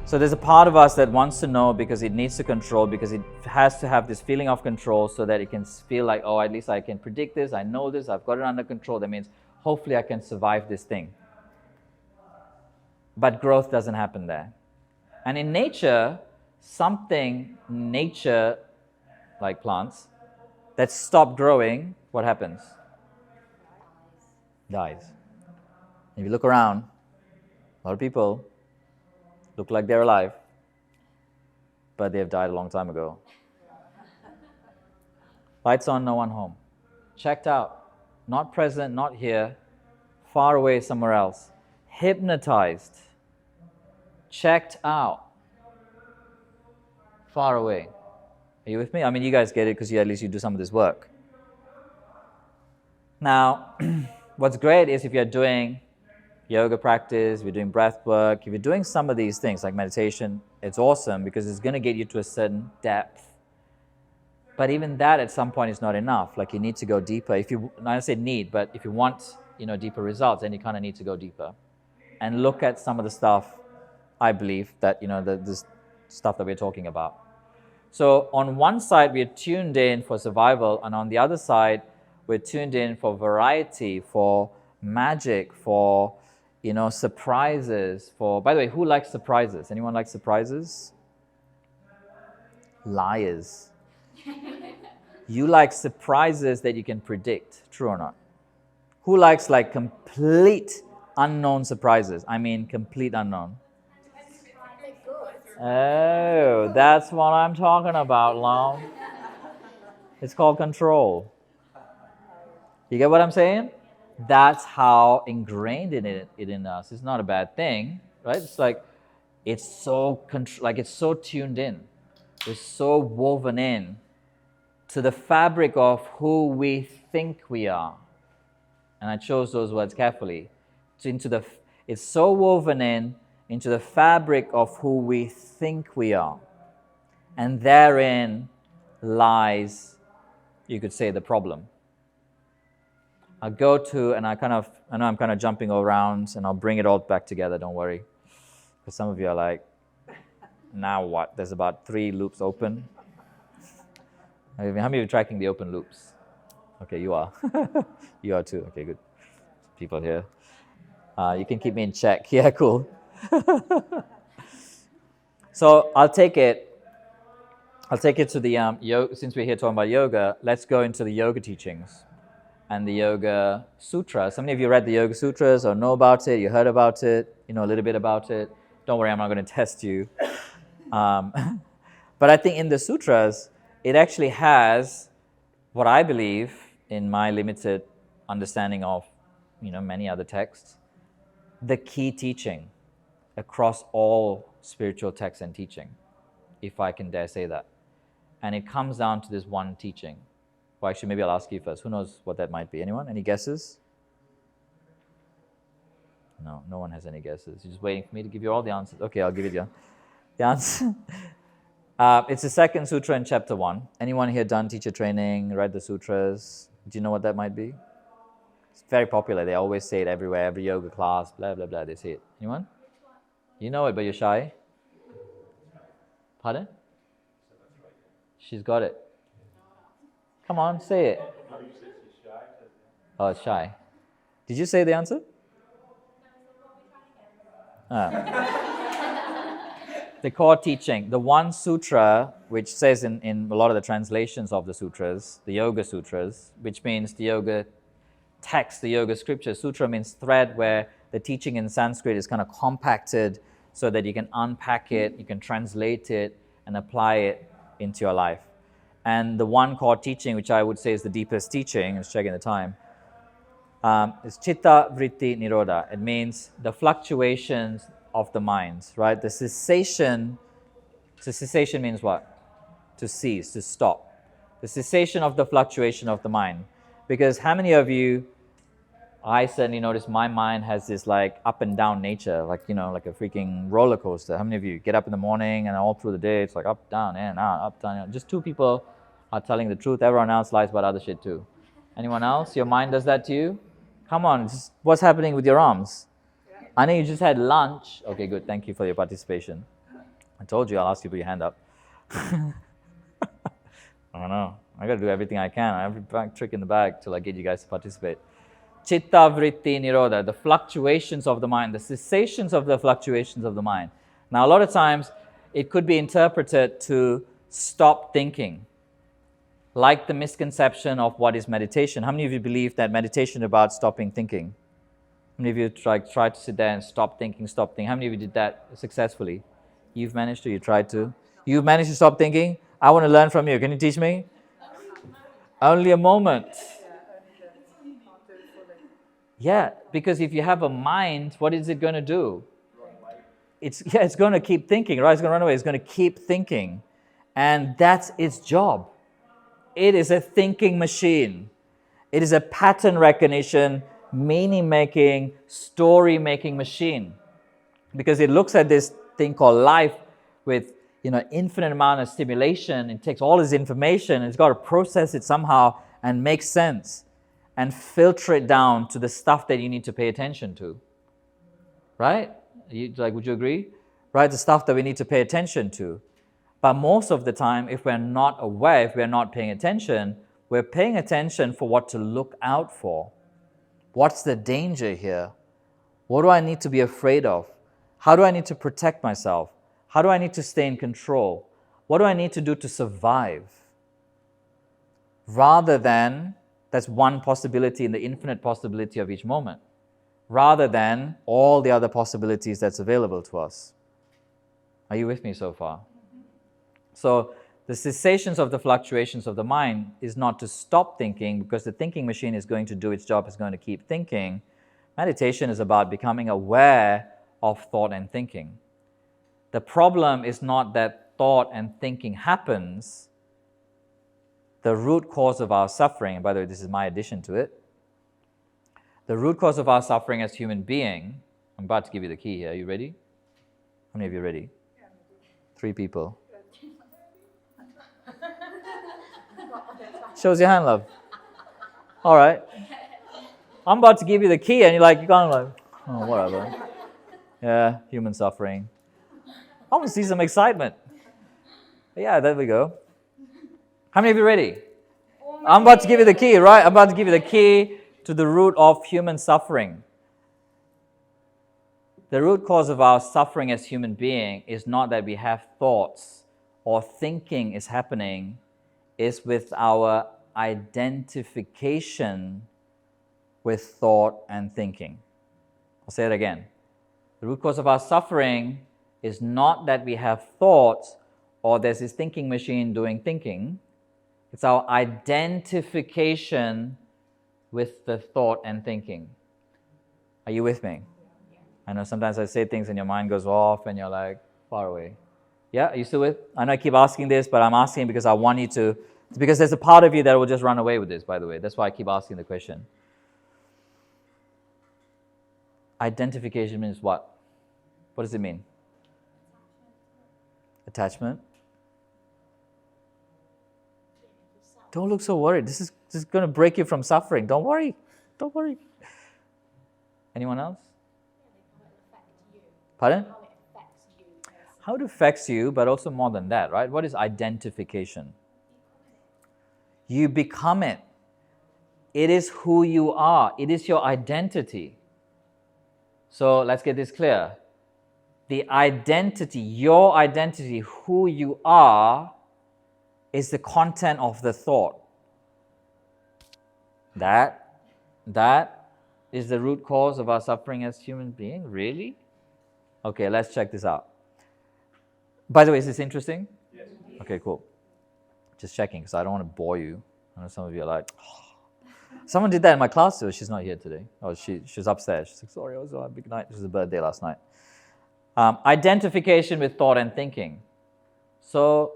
So there's a part of us that wants to know because it needs to control, because it has to have this feeling of control so that it can feel like, oh, at least I can predict this, I know this, I've got it under control. That means hopefully I can survive this thing. But growth doesn't happen there. And in nature, like plants, that stop growing, what happens? Dies. If you look around, a lot of people look like they're alive, but they've died a long time ago. Lights on, no one home. Checked out, not present, not here, far away somewhere else. Hypnotized, checked out, far away. Are you with me? I mean, you guys get it because at least you do some of this work. Now, what's great is if you're doing yoga practice, if you're doing breath work, if you're doing some of these things like meditation, it's awesome because it's going to get you to a certain depth. But even that at some point is not enough. Like you need to go deeper. If you, not to say need, but if you want, deeper results, then you kind of need to go deeper and look at some of the stuff, I believe, that, this stuff that we're talking about. So on one side, we're tuned in for survival, and on the other side, we're tuned in for variety, for magic, for, surprises, by the way, who likes surprises? Anyone like surprises? Liars. You like surprises that you can predict, true or not? Who likes like complete unknown surprises? I mean, complete unknown. Oh, that's what I'm talking about, Lam. It's called control. You get what I'm saying? That's how ingrained it in us. It's not a bad thing, right? It's like it's so tuned in. It's so woven in to the fabric of who we think we are. And I chose those words carefully. It's so woven in into the fabric of who we think we are. And therein lies, you could say, the problem. I'll go to, and I know I'm kind of jumping around, and I'll bring it all back together, don't worry. Because some of you are like, now what? There's about 3 loops open. How many of you are tracking the open loops? Okay, you are. You are too. Okay, good. People here. You can keep me in check. Yeah, cool. So I'll take it to the yoga. Since we're here talking about yoga, let's go into the yoga teachings and the Yoga Sutras. How many of you read the Yoga Sutras or know about it? You heard about it? You know a little bit about it? Don't worry, I'm not going to test you. But I think in the sutras, it actually has what I believe, in my limited understanding of many other texts, the key teaching across all spiritual texts and teaching, if I can dare say that. And it comes down to this one teaching. Well, actually, maybe I'll ask you first. Who knows what that might be? Anyone? Any guesses? No one has any guesses. You're just waiting for me to give you all the answers. Okay, I'll give you the answer. It's the second sutra in chapter 1. Anyone here done teacher training, read the sutras? Do you know what that might be? It's very popular. They always say it everywhere, every yoga class, blah, blah, blah. They say it. Anyone? You know it, but you're shy? Pardon? She's got it. Come on, say it. Oh, it's shy. Did you say the answer? The core teaching, the one sutra, which says in a lot of the translations of the sutras, the Yoga Sutras, which means the yoga text, the yoga scripture. Sutra means thread, where the teaching in Sanskrit is kind of compacted so that you can unpack it, you can translate it, and apply it into your life. And the one core teaching, which I would say is the deepest teaching, is checking the time, is Chitta Vritti Nirodha. It means the fluctuations of the minds, right? The cessation means what? To cease, to stop. The cessation of the fluctuation of the mind. Because how many of you, I certainly notice my mind has this like up and down nature, like, like a freaking roller coaster. How many of you get up in the morning and all through the day, it's like up, down, in, out, up, down. Just 2 people are telling the truth. Everyone else lies about other shit too. Anyone else? Your mind does that to you? Come on, what's happening with your arms? I know you just had lunch. Okay, good. Thank you for your participation. I told you I'll ask you to put your hand up. I don't know. I got to do everything I can. I have every trick in the bag till I get you guys to participate. Chitta vritti nirodha, the fluctuations of the mind, the cessations of the fluctuations of the mind. Now, a lot of times, it could be interpreted to stop thinking, like the misconception of what is meditation. How many of you believe that meditation is about stopping thinking? How many of you tried to sit there and stop thinking? How many of you did that successfully? You've managed to? You tried to? You've managed to stop thinking? I want to learn from you. Can you teach me? Only a moment. Yeah, because if you have a mind, what is it going to do? It's going to keep thinking, right? It's going to run away. It's going to keep thinking. And that's its job. It is a thinking machine. It is a pattern recognition, meaning making, story making machine. Because it looks at this thing called life with infinite amount of stimulation. It takes all this information and it's got to process it somehow and make sense and filter it down to the stuff that you need to pay attention to. Right? Would you agree? Right? The stuff that we need to pay attention to. But most of the time, if we're not aware, if we're not paying attention, we're paying attention for what to look out for. What's the danger here? What do I need to be afraid of? How do I need to protect myself? How do I need to stay in control? What do I need to do to survive? Rather than, that's one possibility in the infinite possibility of each moment, rather than all the other possibilities that's available to us. Are you with me so far? So the cessations of the fluctuations of the mind is not to stop thinking, because the thinking machine is going to do its job, it's going to keep thinking. Meditation is about becoming aware of thought and thinking. The problem is not that thought and thinking happens. The root cause of our suffering, and by the way, this is my addition to it, the root cause of our suffering as human being, I'm about to give you the key here. Are you ready? How many of you are ready? 3 people. Shows your hand, love. All right. I'm about to give you the key, and you're kind of like, oh, whatever. Yeah, human suffering. I want to see some excitement. Yeah, there we go. How many of you are ready? I'm about to give you the key, right? I'm about to give you the key to the root of human suffering. The root cause of our suffering as human being is not that we have thoughts or thinking is happening, is with our identification with thought and thinking. I'll say it again. The root cause of our suffering is not that we have thoughts or there's this thinking machine doing thinking. It's our identification with the thought and thinking. Are you with me? I know sometimes I say things and your mind goes off and you're like far away. Yeah, are you still with? I know I keep asking this, but I'm asking because I want you to, because there's a part of you that will just run away with this, by the way. That's why I keep asking the question. Identification means what? What does it mean? Attachment. Don't look so worried. This is going to break you from suffering. Don't worry. Don't worry. Anyone else? Pardon? How it affects you, but also more than that, right? What is identification? You become it. It is who you are. It is your identity. So let's get this clear. The identity, your identity, who you are, is the content of the thought. That is the root cause of our suffering as human beings? Really? Okay, let's check this out. By the way, is this interesting? Yes. Okay, cool. Just checking, because I don't want to bore you. I know some of you are like, oh. Someone did that in my class too. She's not here today. Oh, she's upstairs. She's like, sorry, I was on a big night. This was a birthday last night. Identification with thought and thinking. So,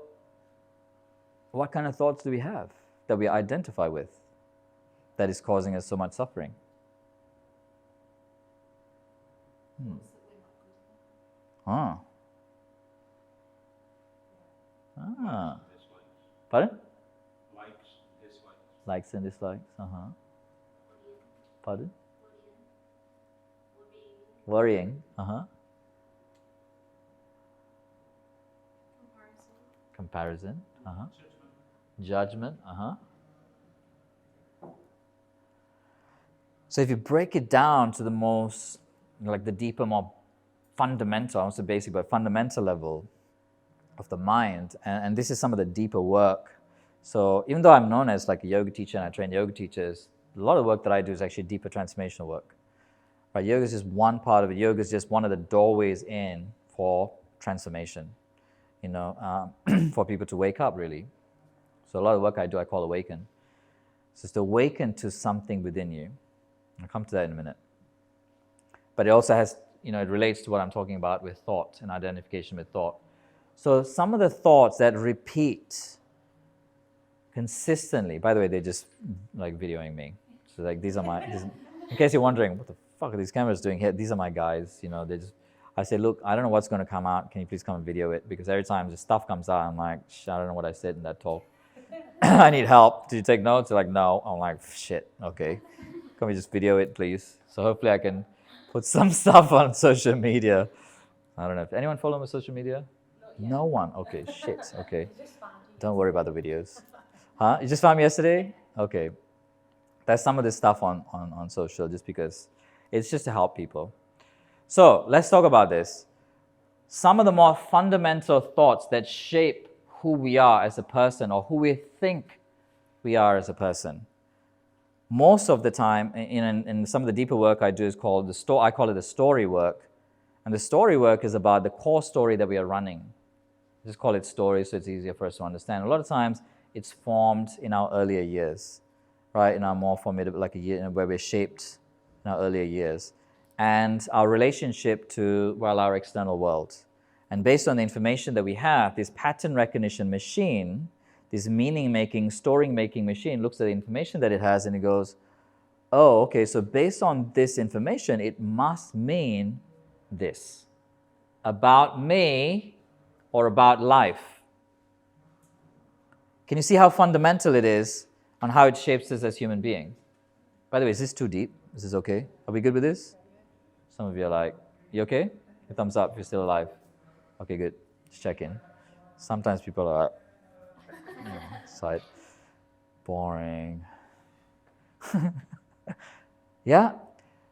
what kind of thoughts do we have that we identify with that is causing us so much suffering? Ah. Pardon? Likes and dislikes. Pardon? Worrying. Comparison. Judgment. So if you break it down to the most, like the deeper, more fundamental, I won't say basic, but fundamental level of the mind, and this is some of the deeper work. So even though I'm known as like a yoga teacher and I train yoga teachers, a lot of the work that I do is actually deeper transformational work. Right? Yoga is just one part of it. Yoga is just one of the doorways in for transformation, for people to wake up, really. So a lot of the work I do, I call awaken. So it's to awaken to something within you. I'll come to that in a minute. But it also has, it relates to what I'm talking about with thought and identification with thought. So some of the thoughts that repeat consistently, by the way, they're just like videoing me. So like these are my, in case you're wondering, what the fuck are these cameras doing here? These are my guys, I say, look, I don't know what's going to come out. Can you please come and video it? Because every time the stuff comes out, I'm like, I don't know what I said in that talk. I need help. Did you take notes? They're like, no. I'm like, shit, okay. Can we just video it, please? So hopefully I can put some stuff on social media. I don't know. If anyone follow me on social media? No one. Okay, shit. Okay. Don't worry about the videos. Huh? You just found me yesterday? Okay. That's some of this stuff on social, just because it's just to help people. So let's talk about this. Some of the more fundamental thoughts that shape who we are as a person, or who we think we are as a person. Most of the time, in some of the deeper work I do is called I call it the story work. And the story work is about the core story that we are running. Just call it story so it's easier for us to understand. A lot of times it's formed in our earlier years, right? In our more formative, like a year where we're shaped in our earlier years. And our relationship to, our external world. And based on the information that we have, this pattern recognition machine, this meaning-making, story-making machine looks at the information that it has and it goes, oh, okay, so based on this information, it must mean this about me or about life. Can you see how fundamental it is on how it shapes us as human beings? By the way, is this too deep? Is this okay? Are we good with this? Some of you are like, you okay? A thumbs up if you're still alive. Okay, good. Just check in. Sometimes people are side. Boring. Yeah.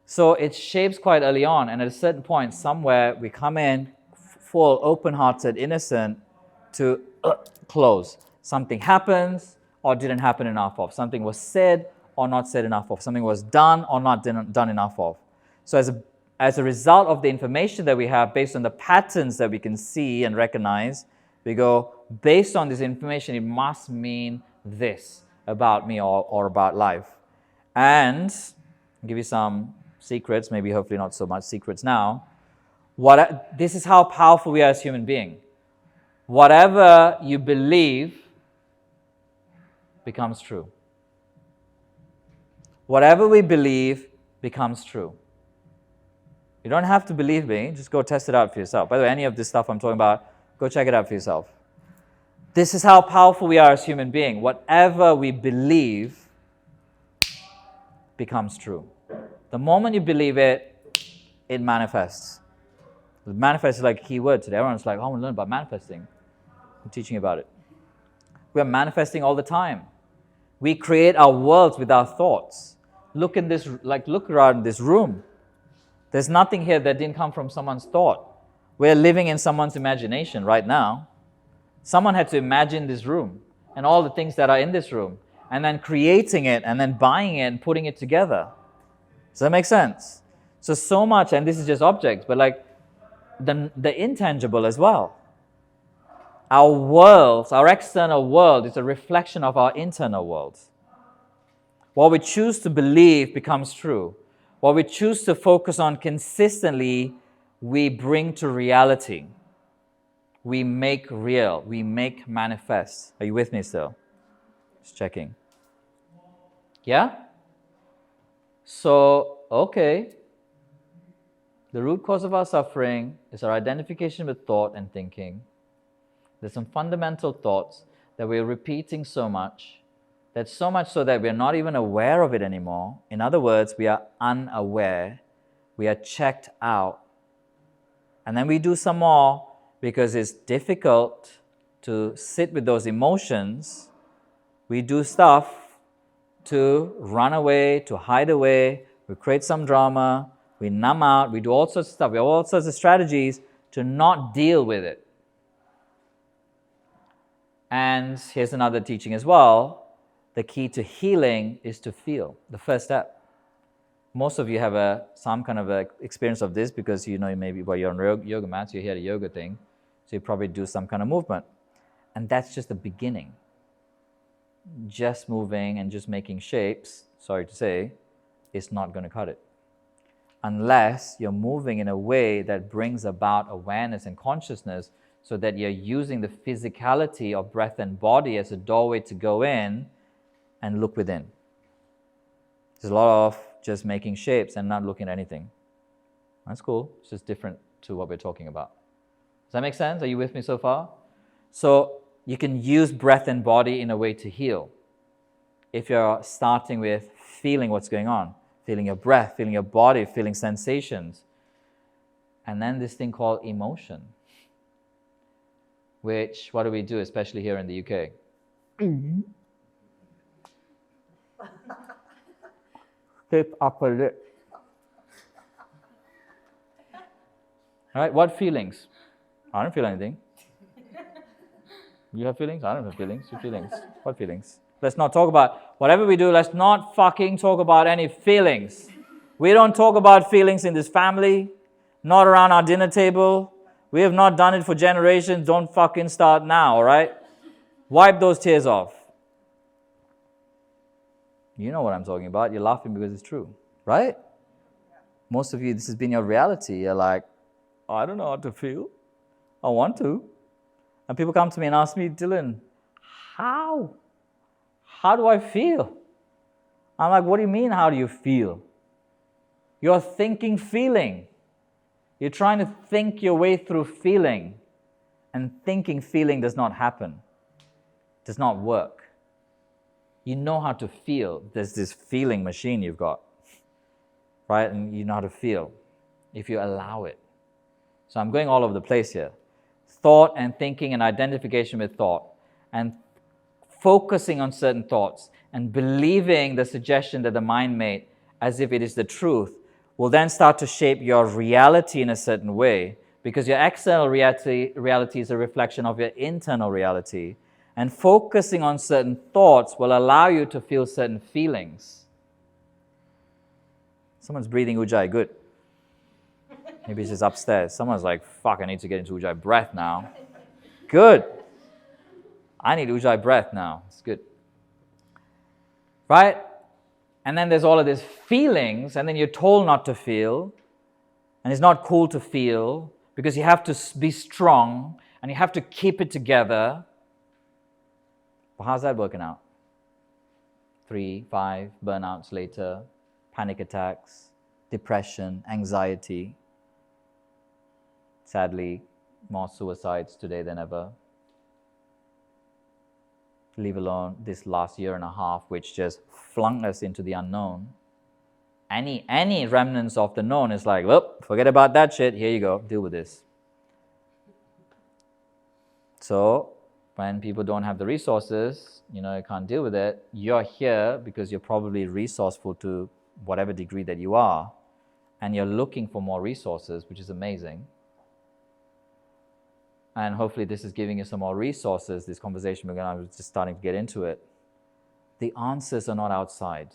So it shapes quite early on, and at a certain point, somewhere, we come in full, open-hearted, innocent, to close. Something happens or didn't happen enough of. Something was said or not said enough of. Something was done or not done enough of. So as a result of the information that we have, based on the patterns that we can see and recognize, we go, based on this information, it must mean this about me or about life. And I'll give you some secrets, maybe hopefully not so much secrets now. This is how powerful we are as human beings. Whatever you believe becomes true. Whatever we believe becomes true. You don't have to believe me, just go test it out for yourself. By the way, any of this stuff I'm talking about, go check it out for yourself. This is how powerful we are as human beings. Whatever we believe becomes true. The moment you believe it, it manifests. Manifest is like a key word today. Everyone's like, I want to learn about manifesting. I'm teaching you about it. We are manifesting all the time. We create our worlds with our thoughts. Look around this room. There's nothing here that didn't come from someone's thought. We're living in someone's imagination right now. Someone had to imagine this room and all the things that are in this room, and then creating it and then buying it and putting it together. Does that make sense? So much, and this is just objects, but like the intangible as well. Our worlds, our external world is a reflection of our internal world. What we choose to believe becomes true. What we choose to focus on consistently, we bring to reality. We make real. We make manifest. Are you with me still? Just checking. Yeah? So, okay. The root cause of our suffering is our identification with thought and thinking. There's some fundamental thoughts that we're repeating so much, that's so much so that we're not even aware of it anymore. In other words, we are unaware. We are checked out. And then we do some more because it's difficult to sit with those emotions, we do stuff to run away, to hide away, we create some drama, we numb out, we do all sorts of stuff. We have all sorts of strategies to not deal with it. And here's another teaching as well. The key to healing is to feel, the first step. Most of you have some kind of a experience of this because maybe while you're on yoga mats, you hear the yoga thing, so you probably do some kind of movement. And that's just the beginning. Just moving and just making shapes, sorry to say, is not going to cut it. Unless you're moving in a way that brings about awareness and consciousness so that you're using the physicality of breath and body as a doorway to go in and look within. There's a lot of just making shapes and not looking at anything. That's cool. It's just different to what we're talking about. Does that make sense? Are you with me so far? So you can use breath and body in a way to heal. If you're starting with feeling what's going on, feeling your breath, feeling your body, feeling sensations, and then this thing called emotion, which, what do we do, especially here in the UK? Tip upper lip. All right, what feelings? I don't feel anything. You have feelings? I don't have feelings. Your feelings. What feelings? Let's not talk about, whatever we do, let's not fucking talk about any feelings. We don't talk about feelings in this family, not around our dinner table. We have not done it for generations. Don't fucking start now, all right? Wipe those tears off. You know what I'm talking about. You're laughing because it's true, right? Most of you, this has been your reality. You're like, I don't know how to feel. I want to. And people come to me and ask me, Dylan, how? How do I feel? I'm like, what do you mean, how do you feel? You're thinking feeling. You're trying to think your way through feeling. And thinking feeling does not happen. Does not work. You know how to feel. There's this feeling machine you've got, right? And you know how to feel if you allow it. So I'm going all over the place here. Thought and thinking and identification with thought and focusing on certain thoughts and believing the suggestion that the mind made as if it is the truth will then start to shape your reality in a certain way, because your external reality is a reflection of your internal reality. And focusing on certain thoughts will allow you to feel certain feelings. Someone's breathing Ujjayi, good. Maybe it's just upstairs. Someone's like, fuck, I need to get into Ujjayi breath now. Good. I need Ujjayi breath now. It's good. Right? And then there's all of these feelings, and then you're told not to feel. And it's not cool to feel because you have to be strong and you have to keep it together. But how's that working out? 3, 5 burnouts later, panic attacks, depression, anxiety. Sadly, more suicides today than ever. Leave alone this last year and a half, which just flung us into the unknown. Any remnants of the known is like, well, forget about that shit. Here you go. Deal with this. So when people don't have the resources, you can't deal with it. You're here because you're probably resourceful to whatever degree that you are, and you're looking for more resources, which is amazing. And hopefully this is giving you some more resources, this conversation, I was just starting to get into it. The answers are not outside.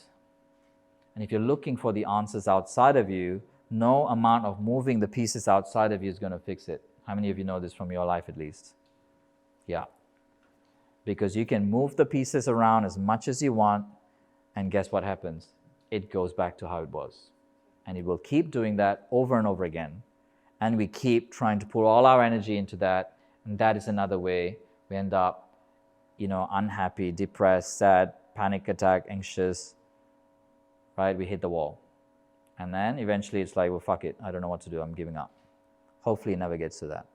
And if you're looking for the answers outside of you, no amount of moving the pieces outside of you is going to fix it. How many of you know this from your life at least? Yeah. Because you can move the pieces around as much as you want, and guess what happens? It goes back to how it was. And it will keep doing that over and over again. And we keep trying to put all our energy into that, and that is another way we end up, unhappy, depressed, sad, panic attack, anxious, right? We hit the wall. And then eventually it's like, well, fuck it, I don't know what to do, I'm giving up. Hopefully it never gets to that.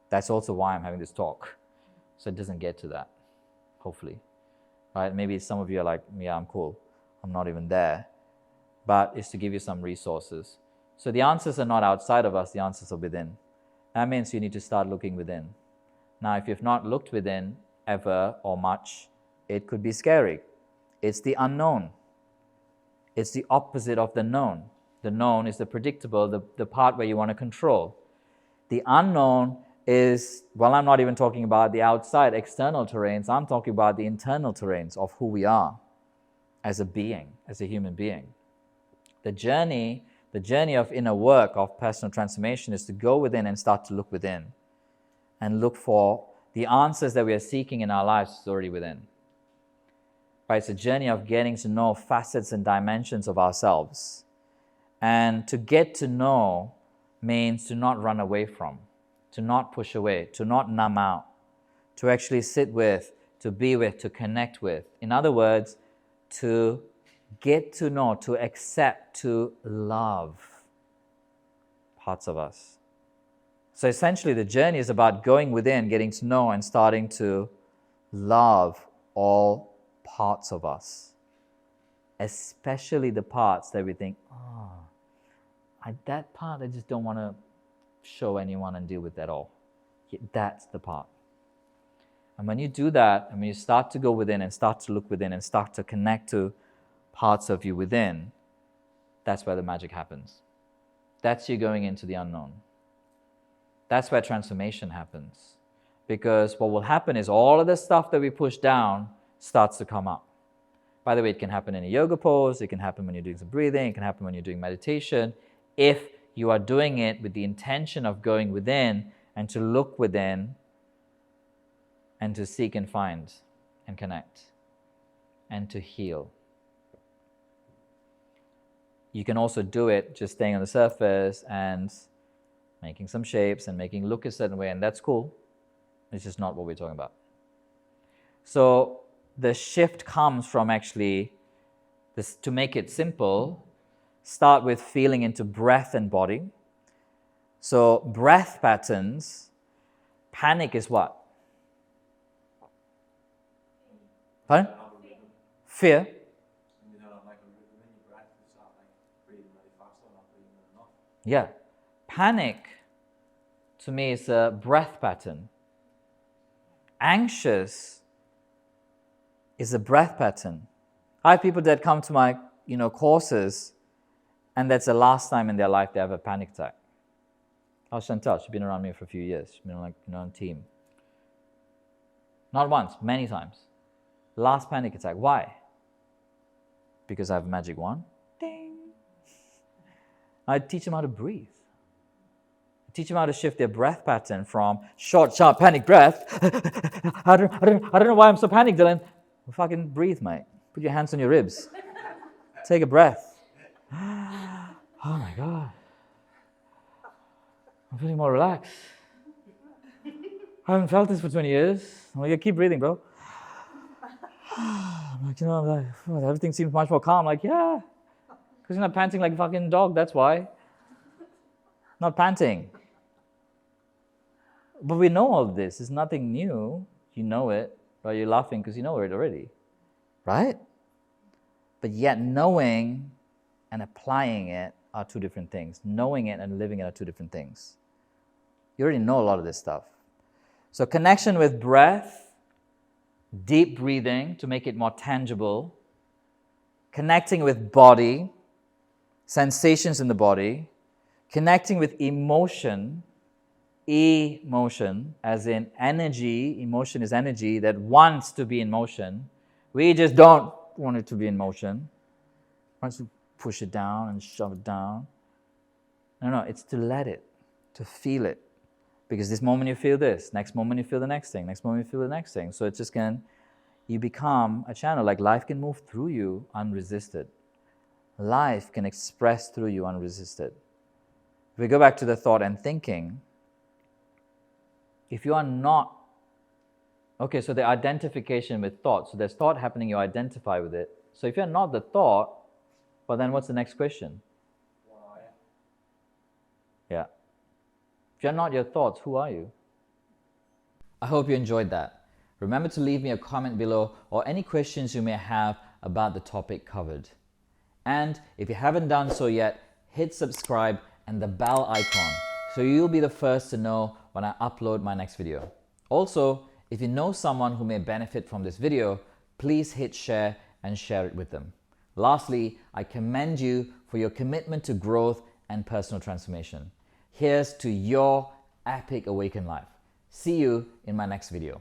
That's also why I'm having this talk, so it doesn't get to that, hopefully. Right? Maybe some of you are like, yeah, I'm cool, I'm not even there. But it's to give you some resources. So the answers are not outside of us, the answers are within. That means you need to start looking within. Now, if you've not looked within ever or much, it could be scary. It's the unknown. It's the opposite of the known. The known is the predictable, the part where you want to control. The unknown is, well, I'm not even talking about the outside, external terrains. I'm talking about the internal terrains of who we are as a being, as a human being. The journey of inner work, of personal transformation, is to go within and start to look within and look for the answers that we are seeking in our lives is already within. Right? It's a journey of getting to know facets and dimensions of ourselves. And to get to know means to not run away from, to not push away, to not numb out, to actually sit with, to be with, to connect with. In other words, to get to know, to accept, to love parts of us. So essentially, the journey is about going within, getting to know, and starting to love all parts of us, especially the parts that we think, that part I just don't want to show anyone and deal with at all. That's the part. And when you do that, and when you start to go within and start to look within and start to connect to parts of you within, that's where the magic happens. That's you going into the unknown. That's where transformation happens. Because what will happen is all of the stuff that we push down starts to come up. By the way, it can happen in a yoga pose, it can happen when you're doing some breathing, it can happen when you're doing meditation. If you are doing it with the intention of going within and to look within and to seek and find and connect and to heal. You can also do it just staying on the surface and making some shapes and making it look a certain way, and that's cool. It's just not what we're talking about. So the shift comes from actually, this, to make it simple, start with feeling into breath and body. So breath patterns, panic is what? Pardon? Fear. Yeah. Panic, to me, is a breath pattern. Anxious is a breath pattern. I have people that come to my courses, and that's the last time in their life they have a panic attack. How's Chantal? She's been around me for a few years. She's been on team. Not once, many times. Last panic attack. Why? Because I have a magic wand. Ding. I teach them how to breathe. I teach them how to shift their breath pattern from short, sharp, panic breath. I don't know why I'm so panicked, Dylan. Well, fucking breathe, mate. Put your hands on your ribs. Take a breath. Oh my God. I'm feeling more relaxed. I haven't felt this for 20 years. I'm like, keep breathing, bro. I'm like, everything seems much more calm. Like, yeah. Because you're not panting like a fucking dog, that's why. Not panting. But we know all of this. It's nothing new. You know it. Right? You're laughing because you know it already. Right? But yet knowing and applying it are two different things. Knowing it and living it are two different things. You already know a lot of this stuff. So connection with breath, deep breathing to make it more tangible, connecting with body, sensations in the body, connecting with emotion, emotion, as in energy. Emotion is energy that wants to be in motion. We just don't want it to be in motion. Wants to push it down and shove it down. No, it's to let it, to feel it. Because this moment you feel this, next moment you feel the next thing, next moment you feel the next thing. So it just you become a channel. Like life can move through you unresisted. Life can express through you unresisted. If we go back to the thought and thinking, if you are not, okay, so the identification with thought. So there's thought happening, you identify with it. So if you're not the thought, well then what's the next question? Why? Yeah. If you're not your thoughts, who are you? I hope you enjoyed that. Remember to leave me a comment below or any questions you may have about the topic covered. And if you haven't done so yet, hit subscribe and the bell icon so you'll be the first to know when I upload my next video. Also, if you know someone who may benefit from this video, please hit share and share it with them. Lastly, I commend you for your commitment to growth and personal transformation. Here's to your epic awakened life. See you in my next video.